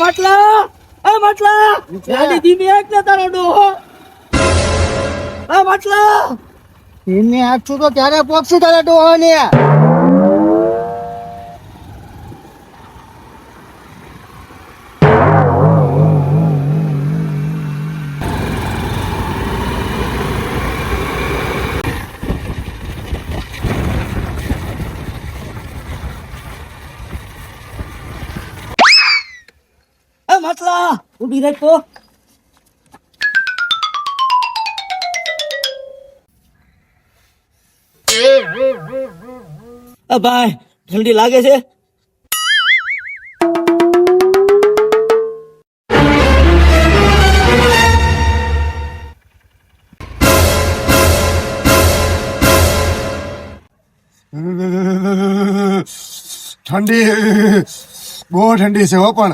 માટલા ગાડી ધીમી આંખ ને તારો ડોહો. માટલા ધીમી આંખ છું તો ત્યારે પોક્ષી તારા ડોહો ને. માટલા ઉભી રહે તો. ભાઈ ઠંડી લાગે છે. ઠંડી બહુ ઠંડી છે હો. પણ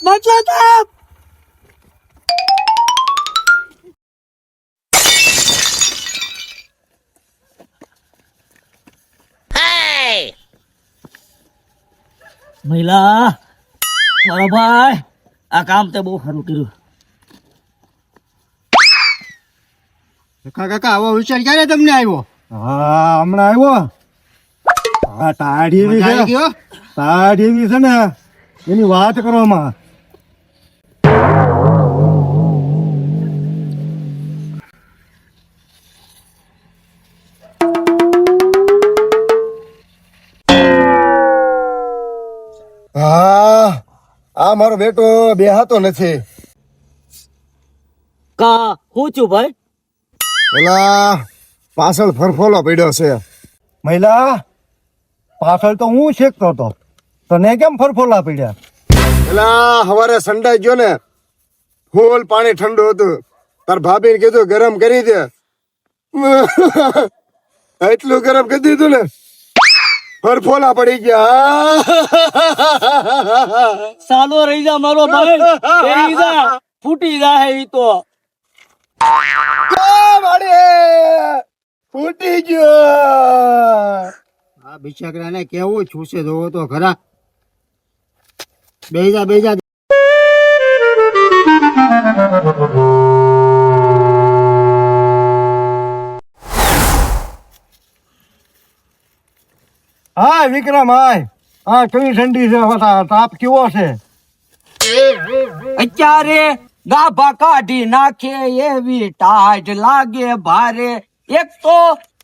માટલા તાપ. મહિલા મારો ભાઈ આ કામ તે બહુ સારું કર્યું. કાકા આવો વિચાર ક્યારે તમને આવ્યો? હા હમણાં આવ્યો. હા તાળી એવી છે, તાળી એવી છે ને એની વાત કરવામાં. હા આ મારો બેટો બેહાતો નથી. કા હું છું ભાઈ? પેલા પાછળ ફરફોલો પડ્યો છે. મહિલા પાછળ તો હું શેકતો હતો, તને કેમ ફરફોલા પડ્યા? પેલા સવારે સંડાઈ ગયો ને, ફૂલ પાણી ઠંડુ હતું, તાર ભાભીને કીધું ગરમ કરી દે. એટલું ગરમ કરી દીધું ને ફરફોલા પડી ગયા. સાલો રહી જા મારો ભાઈ, રહી જા, ફૂટી જાય ઈ તો. ફૂટી ગયો. આ બિચારાને કેવું છૂસે જોવો તો ખરા. બેજા બેજા. હા વિક્રમ હાય. હા કેવી ઠંડી છે, તાપ કેવો છે? અત્યારે ગાભા કાઢી નાખે એવી ટાઢ લાગે ભારે. એક તો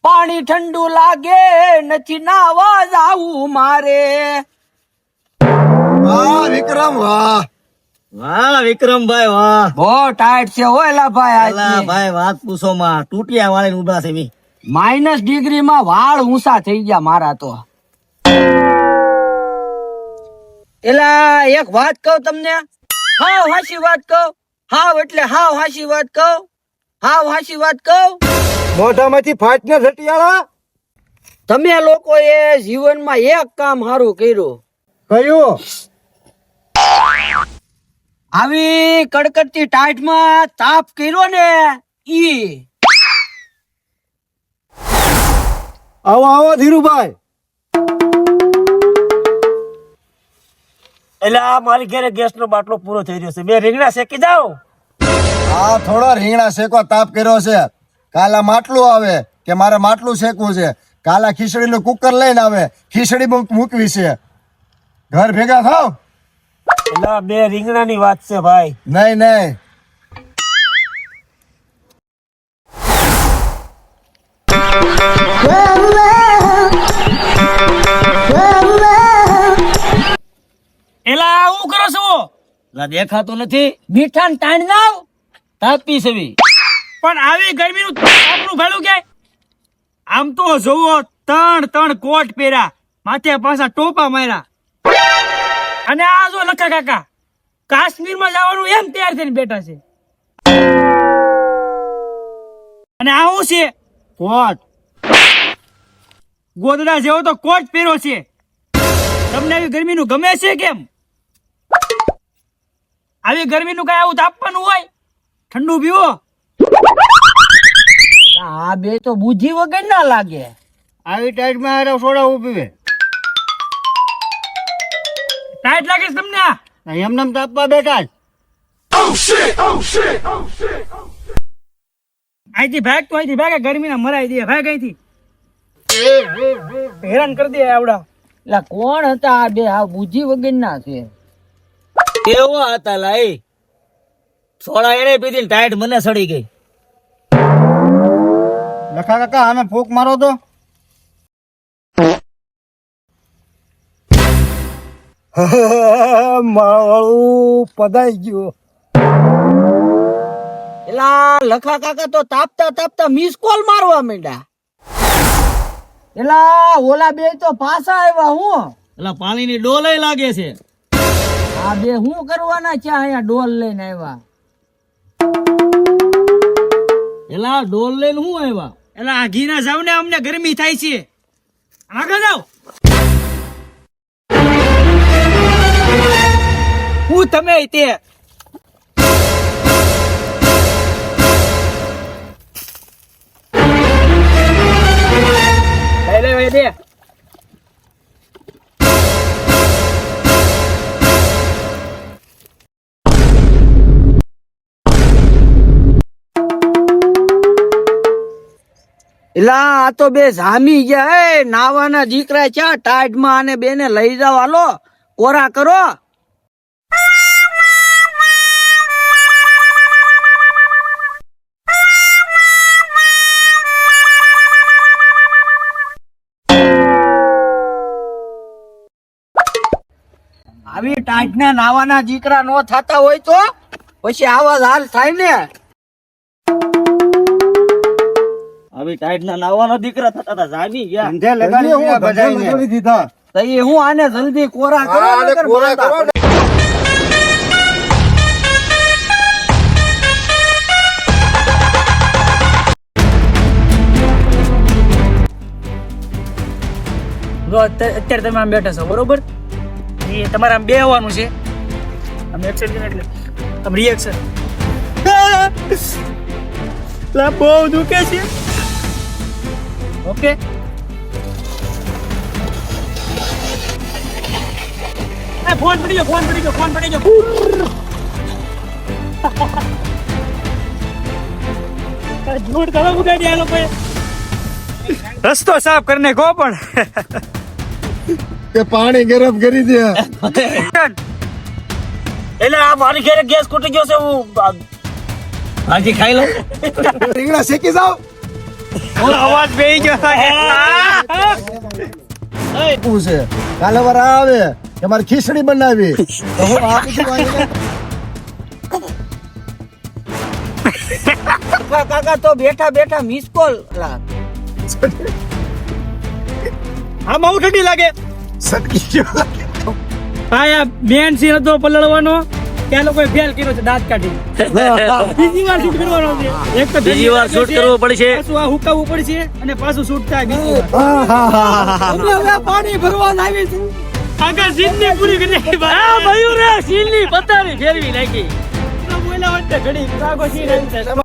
પાણી ઠંડુ લાગે, નથી નાવા જાવું મારે. વાહ વિક્રમ વાહ. વાહ વિક્રમભાઈ વાહ. બહુ ટાઈટ છે ઓયલા ભાઈ. ભાઈ વાત પૂછો માં, તૂટિયા વાળી ઉભા છે. -ડિગ્રી માં વાળ ઊંચા થઈ ગયા મારા તો. એલા એક વાત કહું તમને, હાવ હાચી વાત કહું. હાવ એટલે હાવ હાચી વાત કહું. હાવ હાચી વાત કહું. મોઢામાંથી ફાટને ઝટિયાળા. તમે લોકોએ જીવનમાં એક કામ સારું કર્યું. કયું? આવી કડકડતી ટાઈટમાં તાપ કર્યો ને ઈ. આવો આવો ધીરુભાઈ. એટલે આ મારી ઘરે ગેસ નો બાટલો પૂરો થઈ રહ્યો છે, બે રીંગણા શેકી જાઓ. આ થોડો રીંગણા શેકવા તાપ કર્યો છે. કાલા માટલું આવે કે મારે માટલું શેકવું છે. કાલા ખીચડીનું કુકર લઈને આવે, ખીચડી મૂકવી છે. ઘર ભેગા થાવ. એટલે બે રીંગણાની વાત છે ભાઈ. નહીં નહીં. એલા હું કરો છો? દેખાતો નથી. મીઠાન તાણ નાવ તાપી સવી. પણ આવી ગરમીનું તાપનું ભેળું કે આમ તો જોવો, ત્રણ કોટ પહેર્યા, માથે પાછા ટોપા માર્યા, અને આ જો લખા કાકા કાશ્મીરમાં જવાનું એમ તૈયાર થઈને બેઠા છે. અને આ શું છે? કોટ. ગોદડા જેવો તો કોટ પહેર્યો છે. તમને આવી ગરમીનું ગમે છે કેમ? આવી ગરમીનું કઈ આવું તાપવાનું હોય? ઠંડુ પીવો. આ બે તો બુદ્ધિ વગર ના લાગે. આવી ટાઈટમાં હારે સોડા પીવે. ટાઈટ લાગે છે તમને આ? એમને તાપવા બેઠા જ. અહીંથી ભાગ તો અહીંથી ભાગે, ગરમીના મરાઈ દે. ભાગ અહીંથી. હેરાન કરી દે આવડા. એટલે કોણ હતા આ બે? આ બુદ્ધિ વગર ના છે. કેવો હતા લાઈ? સોડા એને પીધી ને ટાઈટ મને સડી ગઈ. લખા કાકા આને ફૂંક મારો તો. મારું પદાઈ ગયું. એલા લખા કાકા તો તાપતા તાપતા મિસ કોલ મારવા માંડ્યા. એલા ઓલા બે તો પાછા આવ્યા. હું એટલે પાણીની ડોલે લાગે છે. આ બે હું કરવાના છે અહીંયા ડોલ લઈને આવ્યા? એલા ડોલ લઈને હું આવ્યા? એટલે આ ઘીના જાવ ને, અમને ગરમી થાય છે. આગળ જાવ. હું તમે તે લઈ લે દે. એલા આ તો બે જામી ગયા. એ નાવાના દીકરા છે ટાઈડમાં, આને બેને લઈ જાવ. હાલો કોરા કરો. આવી ટાઈટ ના નાવાના દીકરા નો થતા હોય તો પછી આવા હાલ થાય ને. આવી ટાઈટ ના નાવાનો દીકરા થતા હતા, જામી ગયા. અંધે લગાડી હું બજાઈને દીધા. તો એ હું આને જલ્દી કોરા કરો. નકર કોરા માંદા કરો. જો અત્યારે તમે આમ બેઠા છો બરોબર, એ તમારે આમ બેહવાનું છે. આમ એક્શન એટલે આમ રિએક્શન. બહુ દુખે છે. ઓકે, ફોન પડી ગયો, ફોન પડી ગયો, ફોન પડી ગયો. જોડ તમે ઉગાડી આ લોકોએ. રસ્તો સાફ કરીને કહો પણ કે પાણી ગરમ કરી દે. એટલે આ મારી ઘરે ગેસ ખૂટી ગયો છે. હું ભાજી ખાઈ લઉં. રીંગણા શેકી જાવ. અવાજ બેહી ગયો. પૂછે કાલે વાર આવે કે મારે ખીચડી બનાવી તો હું આપું છું આવીને. કાકા તો બેઠા બેઠા મિસ કોલ. આમ બહુ ઠંડી લાગે. સટકી ગયો. હા યાર, મેન સીન હતો પલળવાનો, ત્યાં લોકોએ ફેલ કર્યો છે દાંત કાઢી. બીજી વાર શૂટ કરવાનો છે. એક તો બીજી વાર શૂટ કરવું પડશે. પાછું આ હુકાવવું પડશે અને પાછું શૂટ થાય બીજી વાર. હવે પાણી ભરવા આવી છે. આગળ સીનની પૂરી કરી નાખી. આ ભાઈઓ રે સીલની પતારી ફેરવી નાખી. બોલ્યા વચ્ચે ઘડી આગો સીન આવી જાય.